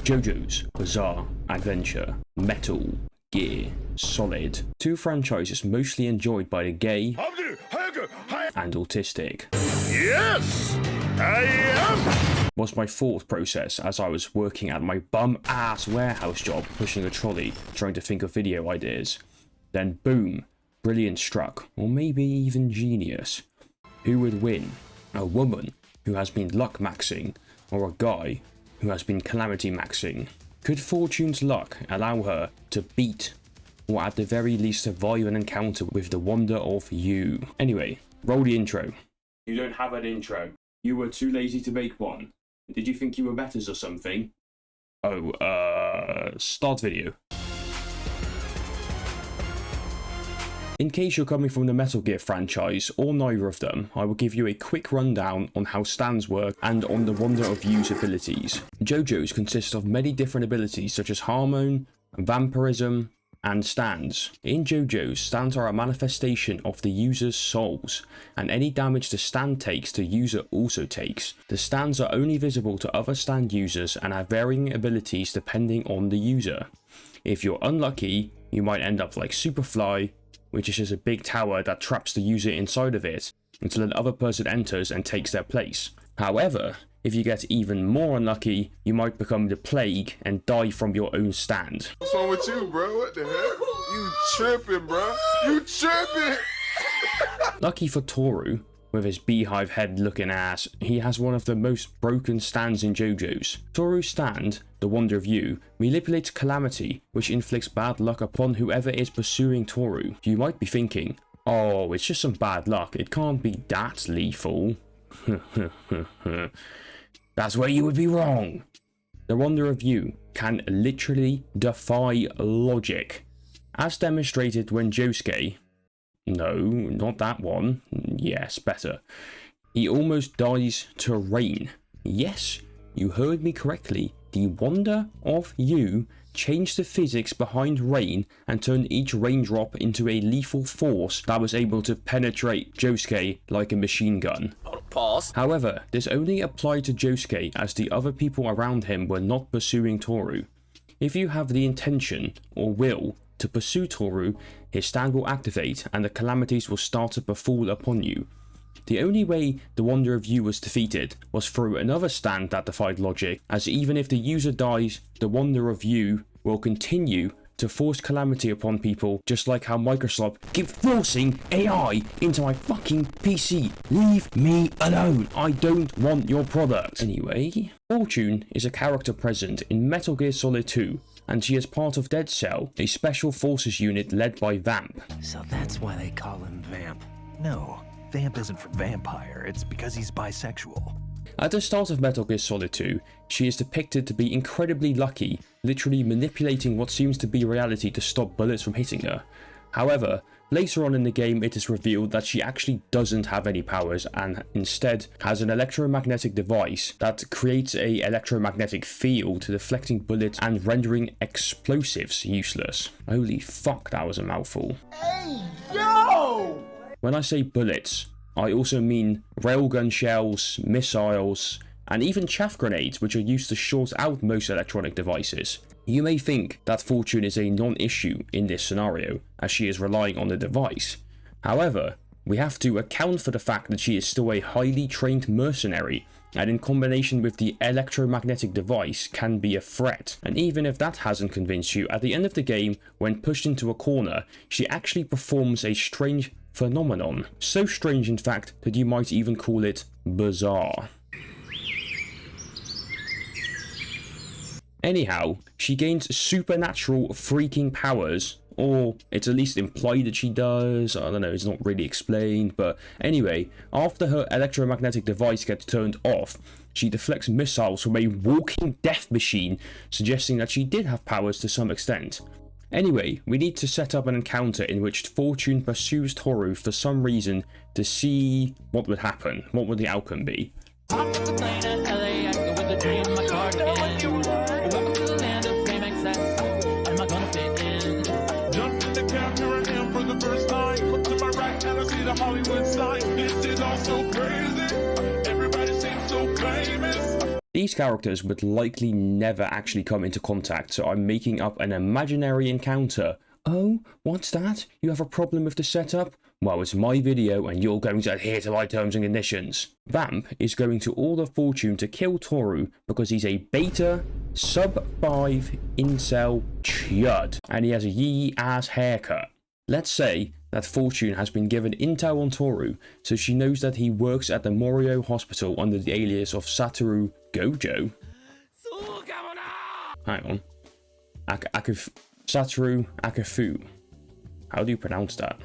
JoJo's Bizarre Adventure, Metal Gear Solid. Two franchises mostly enjoyed by the gay and autistic. Yes, I am! Was my thought process as I was working at my bum-ass warehouse job, pushing a trolley, trying to think of video ideas. Then boom, brilliant struck, or maybe even genius. Who would win? A woman who has been luck maxing, or a guy who has been calamity maxing? Could Fortune's luck allow her to beat, or at the very least survive an encounter with the wonder of you? Anyway, roll the intro. You don't have an intro. You were too lazy to make one. Did you think you were betters or something? Oh, start video. In case you're coming from the Metal Gear franchise, or neither of them, I will give you a quick rundown on how stands work and on the wonder of you's abilities. JoJo's consist of many different abilities such as hormone, vampirism, and stands. In JoJo's, stands are a manifestation of the user's souls, and any damage the stand takes, the user also takes. The stands are only visible to other stand users and have varying abilities depending on the user. If you're unlucky, you might end up like Superfly, which is just a big tower that traps the user inside of it until another person enters and takes their place. However, if you get even more unlucky, you might become the Plague and die from your own stand. What's wrong with you, bro? What the heck? You tripping, bro? You tripping? Lucky for Tooru, with his beehive head looking ass, he has one of the most broken stands in JoJo's. Tooru's stand, the Wonder of You, manipulates calamity, which inflicts bad luck upon whoever is pursuing Tooru. You might be thinking, oh, it's just some bad luck, it can't be that lethal. That's where you would be wrong. The Wonder of You can literally defy logic, as demonstrated when Josuke, no, not that one, yes, better, he almost dies to rain. Yes, you heard me correctly, the Wonder of You changed the physics behind rain and turned each raindrop into a lethal force that was able to penetrate Josuke like a machine gun. Pause. However, this only applied to Josuke as the other people around him were not pursuing Tooru. If you have the intention or will to pursue Tooru, his stand will activate and the calamities will start to befall upon you. The only way the Wonder of You was defeated was through another stand that defied logic, as even if the user dies, the Wonder of You will continue to force calamity upon people, just like how Microsoft keep forcing AI into my fucking PC. Leave me alone. I don't want your product. Anyway, Fortune is a character present in Metal Gear Solid 2, and she is part of Dead Cell, a special forces unit led by Vamp. So that's why they call him Vamp. No, Vamp isn't for vampire, it's because he's bisexual. At the start of Metal Gear Solid 2, she is depicted to be incredibly lucky, literally manipulating what seems to be reality to stop bullets from hitting her. However, later on in the game it is revealed that she actually doesn't have any powers and instead has an electromagnetic device that creates an electromagnetic field deflecting bullets and rendering explosives useless. Holy fuck, that was a mouthful. Hey, yo! When I say bullets, I also mean railgun shells, missiles, and even chaff grenades, which are used to short out most electronic devices. You may think that Fortune is a non-issue in this scenario, as she is relying on the device. However, we have to account for the fact that she is still a highly trained mercenary, and in combination with the electromagnetic device can be a threat. And even if that hasn't convinced you, at the end of the game, when pushed into a corner, she actually performs a strange phenomenon. So strange in fact that you might even call it bizarre. Anyhow, she gains supernatural freaking powers, or it's at least implied that she does. I don't know, it's not really explained, but anyway, after her electromagnetic device gets turned off, she deflects missiles from a walking death machine, suggesting that she did have powers to some extent. Anyway, we need to set up an encounter in which Fortune pursues Tooru for some reason to see what would happen, what would the outcome be. The these characters would likely never actually come into contact, so I'm making up an imaginary encounter. Oh, what's that? You have a problem with the setup? Well, it's my video and you're going to adhere to my terms and conditions. Vamp is going to order Fortune to kill Tooru because he's a beta, sub-5 incel chud and he has a yee-ass haircut. Let's say that Fortune has been given intel on Tooru, so she knows that he works at the Morio Hospital under the alias of Satoru Gojo. Hang on. Satoru Akafu. How do you pronounce that?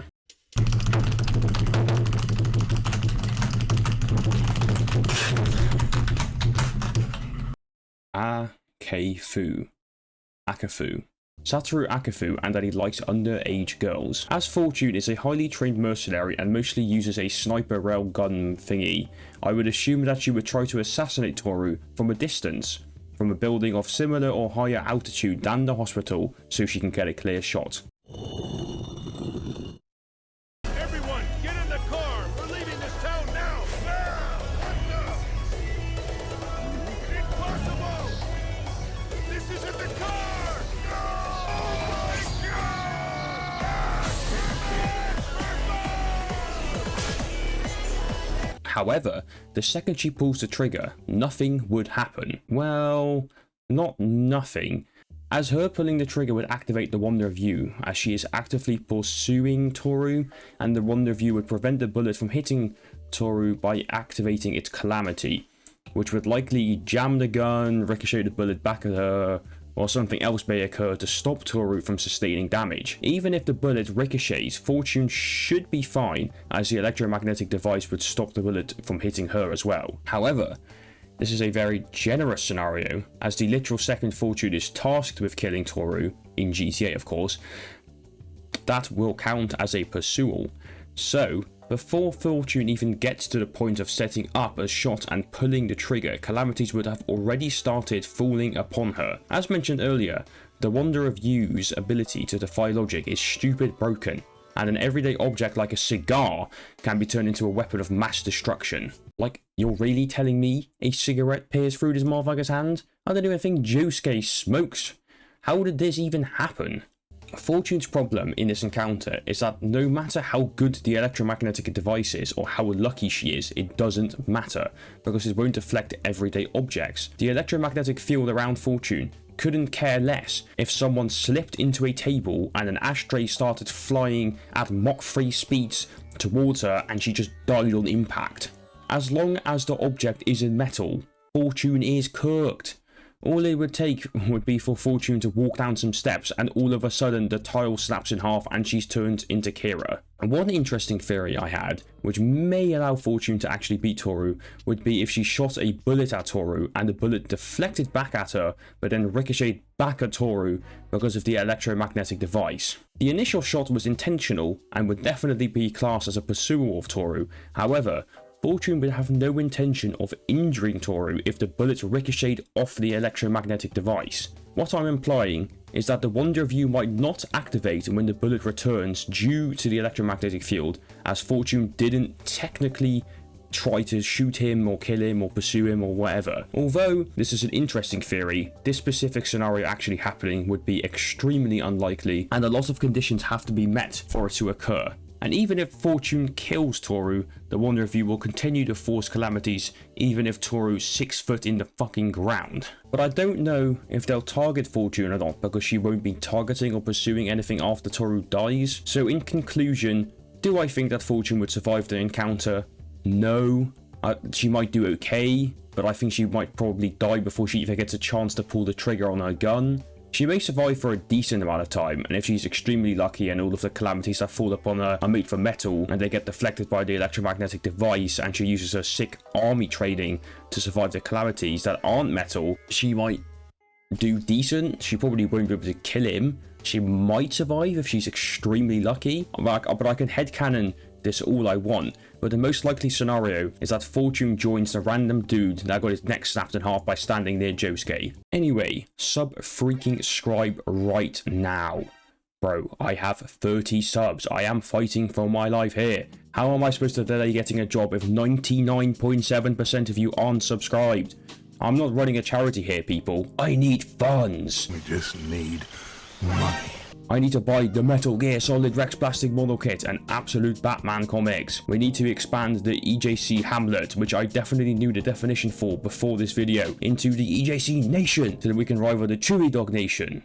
Akafu. Satoru Akafu, and that he likes underage girls. As Fortune is a highly trained mercenary and mostly uses a sniper railgun thingy, I would assume that she would try to assassinate Tooru from a distance, from a building of similar or higher altitude than the hospital, so she can get a clear shot. Everyone, get in the car! We're leaving this town now! Impossible! This isn't the car! However, the second she pulls the trigger, nothing would happen. Well, not nothing. As her pulling the trigger would activate the Wonder View, as she is actively pursuing Tooru, and the Wonder View would prevent the bullet from hitting Tooru by activating its calamity, which would likely jam the gun, ricochet the bullet back at her, or something else may occur to stop Tooru from sustaining damage. Even if the bullet ricochets, Fortune should be fine, as the electromagnetic device would stop the bullet from hitting her as well. However, this is a very generous scenario, as the literal second Fortune is tasked with killing Tooru, in GTA of course, that will count as a pursual. So, before Fortune even gets to the point of setting up a shot and pulling the trigger, calamities would have already started falling upon her. As mentioned earlier, the Wonder of You's ability to defy logic is stupid broken, and an everyday object like a cigar can be turned into a weapon of mass destruction. Like, you're really telling me a cigarette pierced through this motherfucker's hand? I don't even think Josuke smokes. How did this even happen? Fortune's problem in this encounter is that no matter how good the electromagnetic device is or how lucky she is, it doesn't matter, because it won't deflect everyday objects. The electromagnetic field around Fortune couldn't care less if someone slipped into a table and an ashtray started flying at Mach 3 speeds towards her and she just died on impact. As long as the object is in metal, Fortune is cooked. All it would take would be for Fortune to walk down some steps and all of a sudden the tile snaps in half and she's turned into Kira. And one interesting theory I had, which may allow Fortune to actually beat Tooru, would be if she shot a bullet at Tooru and the bullet deflected back at her but then ricocheted back at Tooru because of the electromagnetic device. The initial shot was intentional and would definitely be classed as a pursual of Tooru. However, Fortune would have no intention of injuring Tooru if the bullet ricocheted off the electromagnetic device. What I'm implying is that the Wonder View might not activate when the bullet returns due to the electromagnetic field, as Fortune didn't technically try to shoot him or kill him or pursue him or whatever. Although this is an interesting theory, this specific scenario actually happening would be extremely unlikely, and a lot of conditions have to be met for it to occur. And even if Fortune kills Tooru, the Wonder View will continue to force calamities even if Tooru's 6 foot in the fucking ground. But I don't know if they'll target Fortune or not, because she won't be targeting or pursuing anything after Tooru dies. So in conclusion, do I think that Fortune would survive the encounter? No. She might do okay, but I think she might probably die before she even gets a chance to pull the trigger on her gun. She may survive for a decent amount of time, and if she's extremely lucky and all of the calamities that fall upon her are made from metal and they get deflected by the electromagnetic device and she uses her sick army training to survive the calamities that aren't metal, she might do decent. She probably won't be able to kill him. She might survive if she's extremely lucky, but I can headcanon this all I want. But the most likely scenario is that Fortune joins the random dude that got his neck snapped in half by standing near Josuke. Anyway, sub-freaking-scribe right now. Bro, I have 30 subs. I am fighting for my life here. How am I supposed to delay getting a job if 99.7% of you aren't subscribed? I'm not running a charity here, people. I need funds. We just need money. I need to buy the Metal Gear Solid Rex Plastic Model Kit and Absolute Batman comics. We need to expand the EJC Hamlet, which I definitely knew the definition for before this video, into the EJC Nation so that we can rival the Chewy Dog Nation.